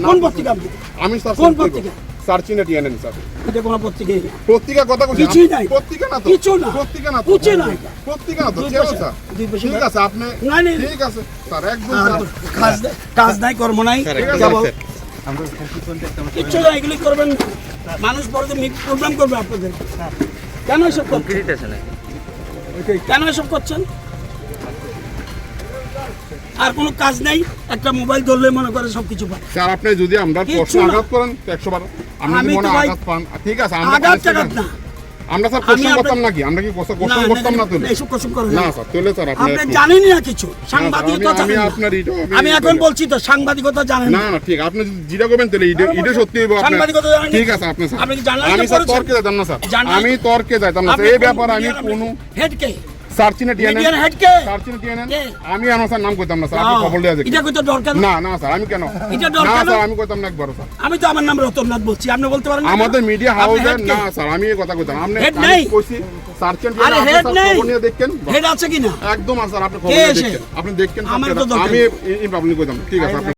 কোন পত্রিকা? আমি কোন পত্রিকা? সার্চিনে টিএনএন স্যার। এটা কোন পত্রিকা? পত্রিকা কথা বলছি। কিছুই নাই। পত্রিকা না তো। কিছু না। পত্রিকা না তো। কিছু না। পত্রিকা না তো। কেন স্যার? ঠিক আছে আপনি না না ঠিক আছে স্যার একদম কাজ নাই কর্ম নাই কেবল কিছু না এগুলি করবেন না। মানুষ পরে প্রোগ্রাম করবে আপনাদের। কেন এসব করছেন? কেন এসব করছেন? আর কোনো কাজ নাই, একটা মোবাইল ধরলে মনে করে সবকিছু পায়। স্যার আপনি যদি আমরা প্রশ্ন আঘাত করেন 100 বার আপনি মনে আঘাত পান ঠিক আছে আমরা আঘাত টাঘাত না। আমরা স্যার কোশ্চেন করতাম নাকি? আমরা কি কোশ্চেন করতাম না তো? এইসব কোশ্চেন করেন না স্যার তাহলে স্যার আপনি জানেনই না কিছু। সাংবাদিকতা আমি জানেন আপনার আমি এখন বলছি তো সাংবাদিকতা জানেন না না ঠিক আপনি যেটা করবেন তাহলে এটা সত্যি হবে আপনার সাংবাদিকতা জানেন ঠিক আছে আপনি স্যার আপনি কি জানেন? আমি স্যার তর্কে যাইতাম না স্যার আমি তর্কে যাইতাম না এই ব্যাপারে আমি কোনো হেড কে সার্চিনে টিএনএন মিডিয়ার হেড কে সার্চিনে টিএনএন আমি আমার স্যার নাম কইতাম না স্যার আপনি খবর দেয়া এটা কইতো দরকার না না স্যার আমি কেন এটা না দরকার স্যার আমি কইতাম না একবার স্যার আমি তো আমার নাম রতননাথ বলছি আপনি বলতে পারেন না আমাদের মিডিয়া হাউসে না স্যার আমি এই কথা কইতাম আপনি হেড নাই কইছি সার্চিনে আরে টিএনএন হেড আপনি নাই খবর নিয়ে দেখেন হেড আছে কিনা একদম স্যার আপনি খবর কে নিয়ে এসে? দেখেন আপনি দেখেন আমার তো দরকার আমি এই পাবলিক কইতাম ঠিক আছে আপনি